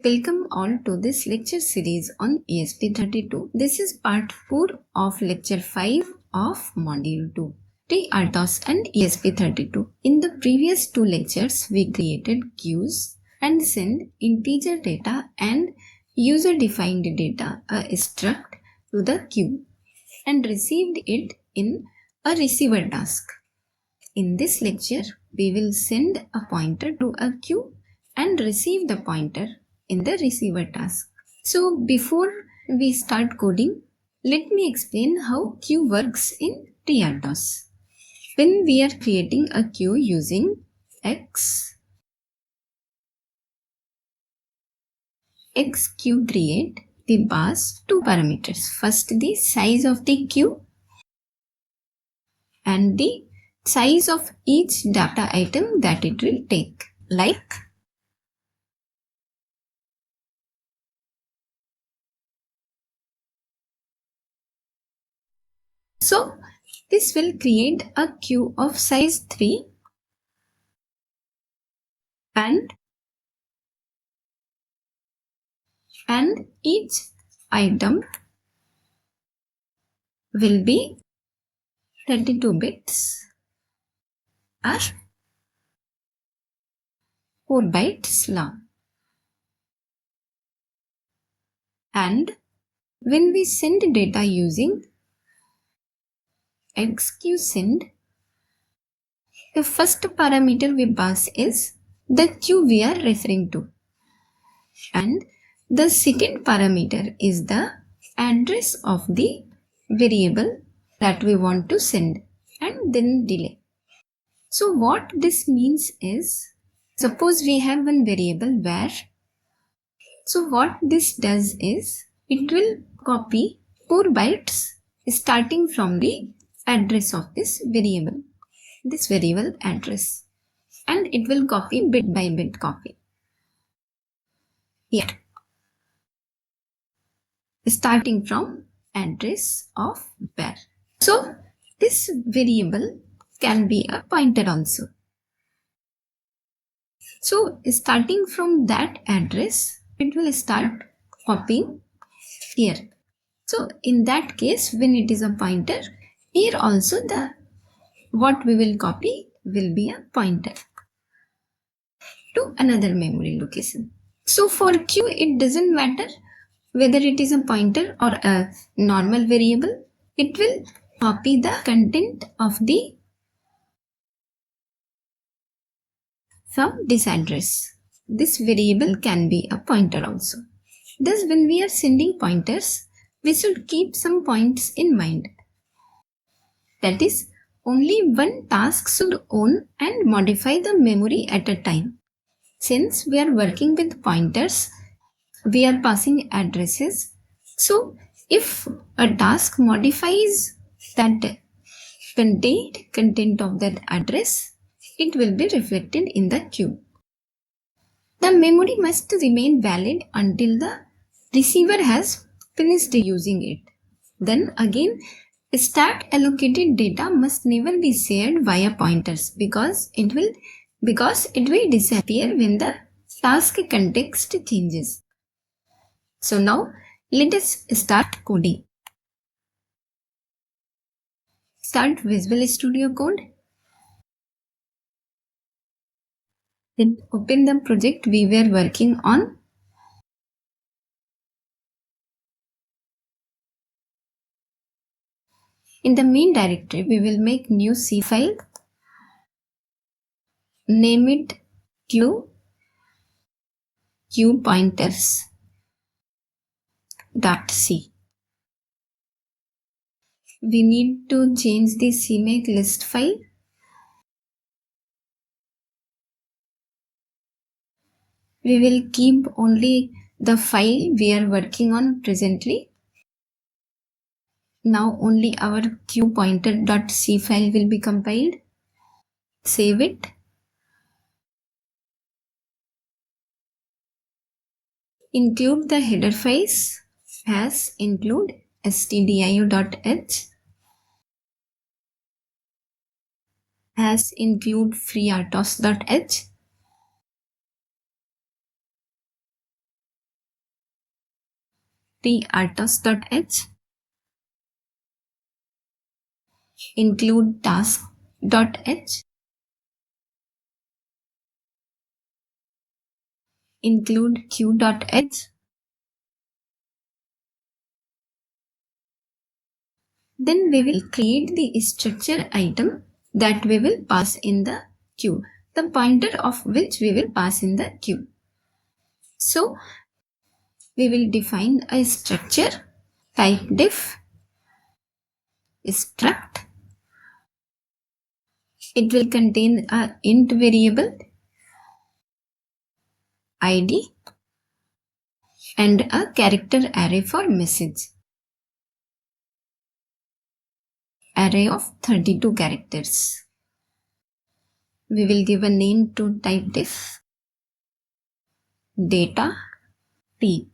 Welcome all to this lecture series on ESP32. This is part 4 of lecture 5 of module 2, FreeRTOS and ESP32. In the previous two lectures, we created queues and sent integer data and user-defined data, a struct, to the queue and received it in a receiver task. In this lecture, we will send a pointer to a queue and receive the pointer in the receiver task. So before we start coding, let me explain how queue works in FreeRTOS. When we are creating a queue using queue create, we pass two parameters. First, the size of the queue and the size of each data item that it will take, like so this will create a queue of size 3 and each item will be 32 bits or 4 bytes long. And when we send data using xQSend, the first parameter we pass is the queue we are referring to, and the second parameter is the address of the variable that we want to send, and then delay. So what this means is, suppose we have one variable where, so what this does is, it will copy 4 bytes starting from the address of this variable address, and it will copy bit by bit copy here, starting from address of where. So this variable can be a pointer also. So starting from that address, it will start copying here. So in that case, when it is a pointer, here also the what we will copy will be a pointer to another memory location. So for queue, it doesn't matter whether it is a pointer or a normal variable, it will copy the content of the from this address. This variable can be a pointer also. Thus, when we are sending pointers, we should keep some points in mind. That is, only one task should own and modify the memory at a time. Since we are working with pointers, we are passing addresses. So, if a task modifies that content of that address, it will be reflected in the queue. The memory must remain valid until the receiver has finished using it. Then again, start allocated data must never be shared via pointers because it will disappear when the task context changes. So now let us start coding. Start Visual Studio Code. Then open the project we were working on. In the main directory, we will make new C file. Name it queue pointers.c. We need to change the CMake list file. We will keep only the file we are working on presently. Now only our queue pointer.c file will be compiled. Save it. Include the header files as include stdio.h, as include freertos.h, FreeRTOS.h, include task.h, include queue.h. Then we will create the structure item that we will pass in the queue, the pointer of which we will pass in the queue. So we will define a structure type diff struct. It will contain a int variable id and a character array for message. Array of 32 characters. We will give a name to type diff data t.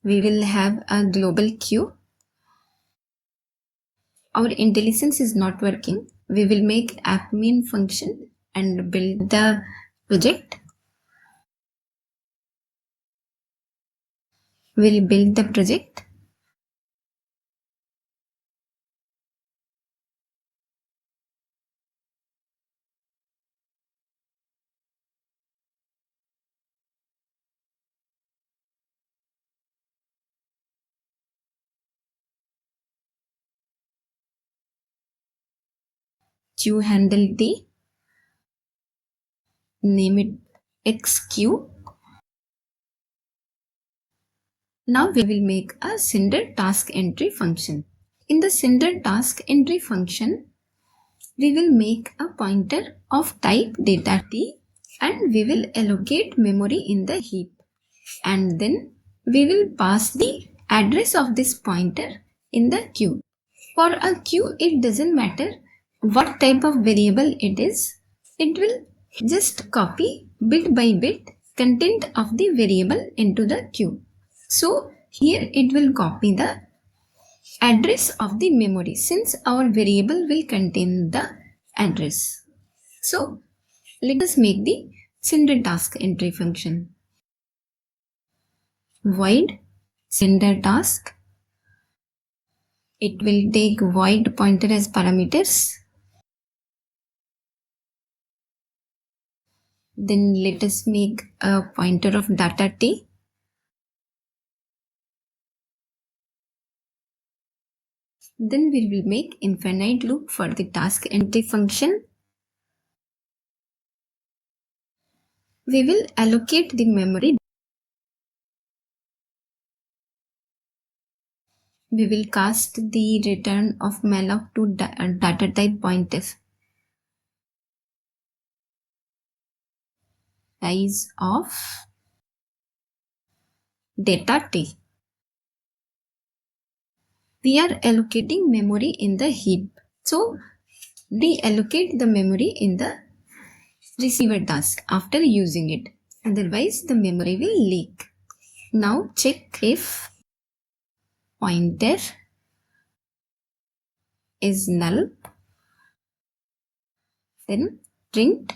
We will have a global queue. Our IntelliSense is not working. We will make app main function and build the project. We'll build the project. Queue handle t. Name it xqueue. Now we will make a sender task entry function. In the sender task entry function, we will make a pointer of type data t and we will allocate memory in the heap. And then we will pass the address of this pointer in the queue. For a queue, it doesn't matter what type of variable it is. It will just copy bit by bit content of the variable into the queue. So here it will copy the address of the memory since our variable will contain the address. So let us make the sender task entry function. Void sender task. It will take void pointer as parameters. Then let us make a pointer of data t. Then we will make infinite loop for the task entry function. We will allocate the memory. We will cast the return of malloc to data type pointers. Size of data t. We are allocating memory in the heap. So deallocate the memory in the receiver task after using it. Otherwise the memory will leak. Now check if pointer is null. Then print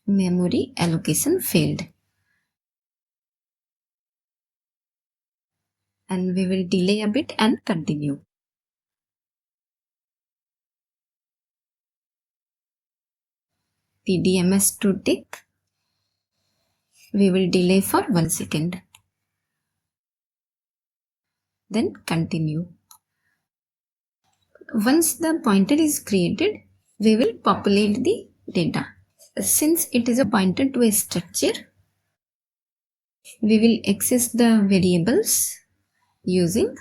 memory allocation failed. And we will delay a bit and continue. PDMS to tick. We will delay for 1 second. Then continue. Once the pointer is created, we will populate the data. Since it is a pointer to a structure, we will access the variables using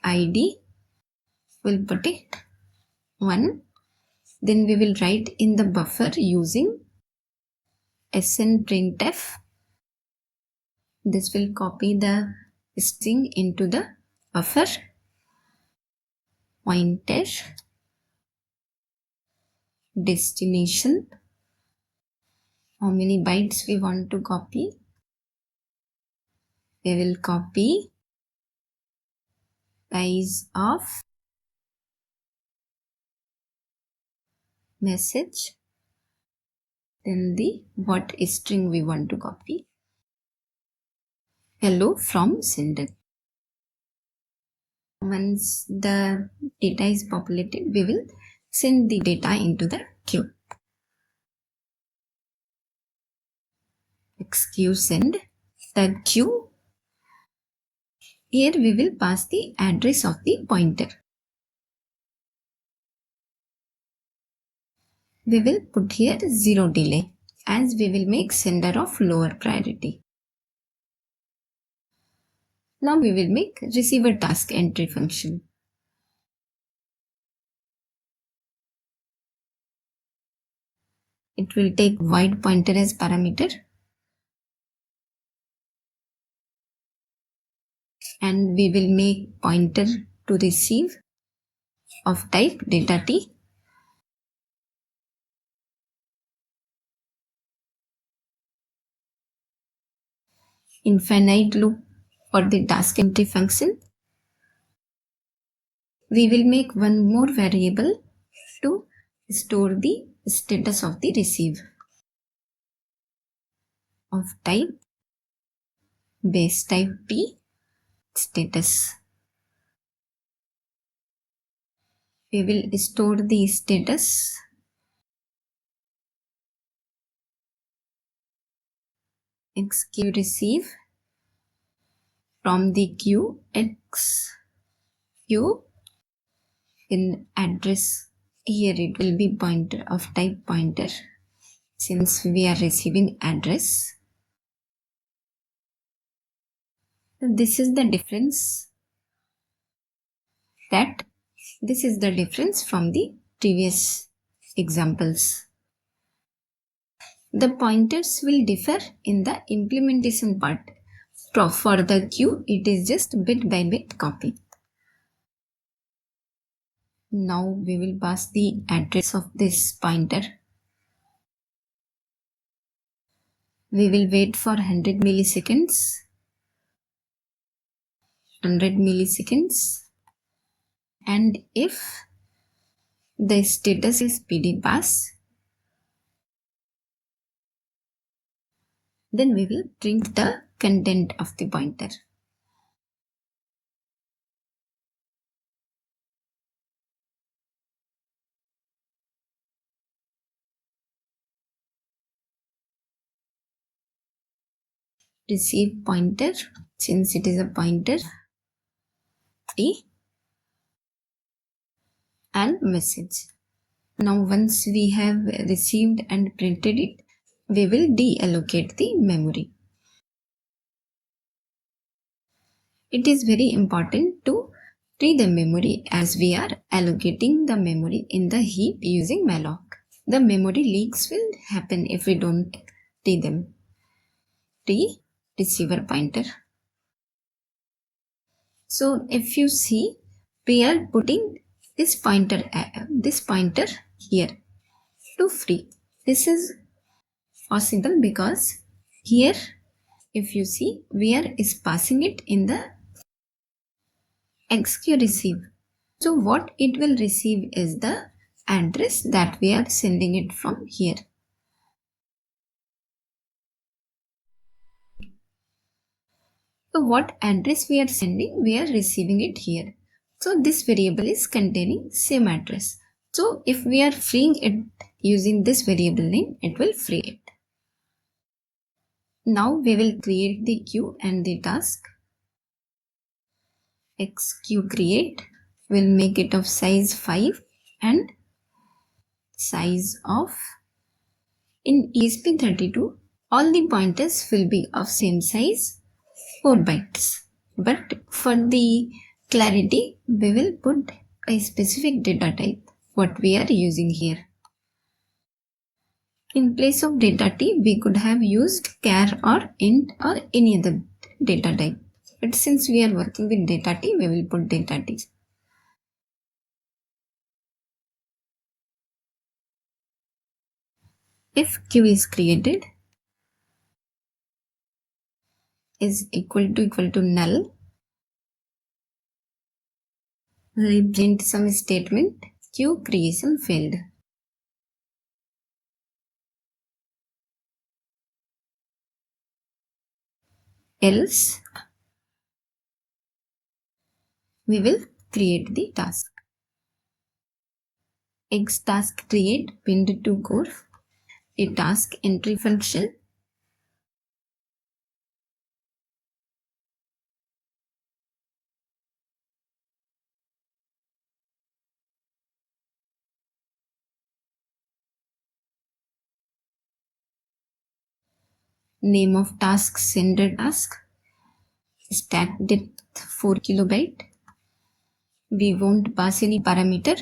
id. We'll put it 1. Then we will write in the buffer using snprintf. This will copy the string into the buffer. Pointer destination. How many bytes we want to copy? We will copy size of message. then the what string we want to copy. Hello from sender. Once the data is populated, we will send the data into the queue. Queue send the queue. Here we will pass the address of the pointer. We will put here 0 delay as we will make sender of lower priority. Now we will make receiver task entry function. It will take void pointer as parameter and we will make pointer to receive of type data t. Infinite loop for the task entry function. We will make one more variable to store the status of the receive of type base type t status. We will store the status queue receive from the queue x queue in address. Here it will be pointer of type pointer since we are receiving address. This is the difference from the previous examples. The pointers will differ in the implementation part. For the queue, it is just bit by bit copy. Now we will pass the address of this pointer. We will wait for 100 milliseconds. 100 milliseconds. And if the status is PD pass, then we will print the content of the pointer. Receive pointer, since it is a pointer, t and message. Now once we have received and printed it, we will deallocate the memory. It is very important to free the memory as we are allocating the memory in the heap using malloc. The memory leaks will happen if we don't free them. T receiver pointer. So if you see, we are putting this pointer here to free. This is possible because here if you see, we are passing it in the XQ receive. So what it will receive is the address that we are sending it from here. So what address we are sending, we are receiving it here. So this variable is containing same address. So if we are freeing it using this variable name, it will free it. Now we will create the queue and the task. XQ create will make it of size 5 and size of, in ESP32 all the pointers will be of same size 4 bytes, but for the clarity we will put a specific data type what we are using here. In place of data t we could have used char or int or any other data type, but since we are working with data t we will put data t. If queue is created is equal to null, we print some statement queue creation failed. else we will create the task. X task create pinned to core, a task entry function, name of task sender task, stack depth 4 kilobyte. We won't pass any parameter,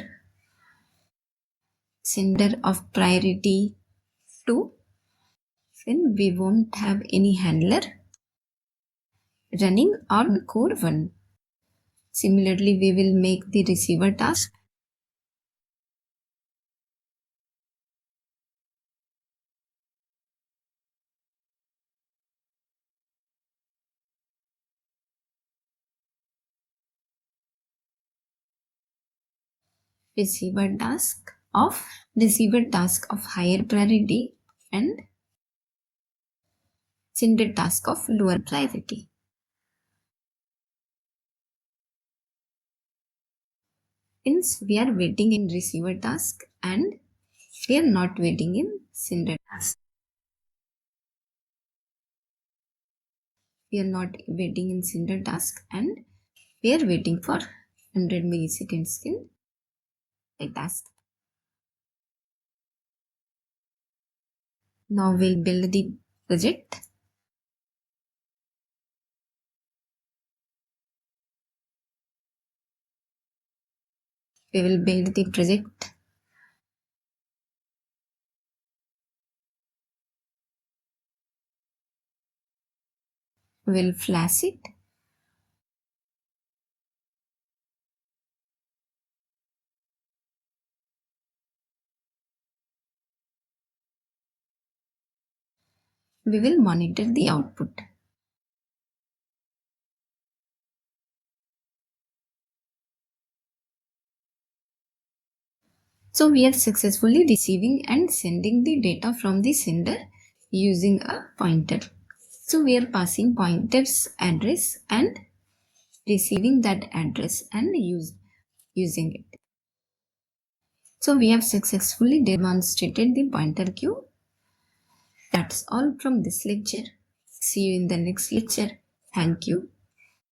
sender of priority 2, then we won't have any handler, running on core 1. Similarly, we will make the receiver task. Receiver task of higher priority and sender task of lower priority. Hence, we are waiting in receiver task and we are not waiting in sender task. We are not waiting in sender task and we are waiting for 100 milliseconds in the task. Now we'll build the project. We will build the project. We'll flash it. We will monitor the output. So we are successfully receiving and sending the data from the sender using a pointer. So we are passing pointer's address and receiving that address and using it. So we have successfully demonstrated the pointer queue. That's all from this lecture. See you in the next lecture. Thank you.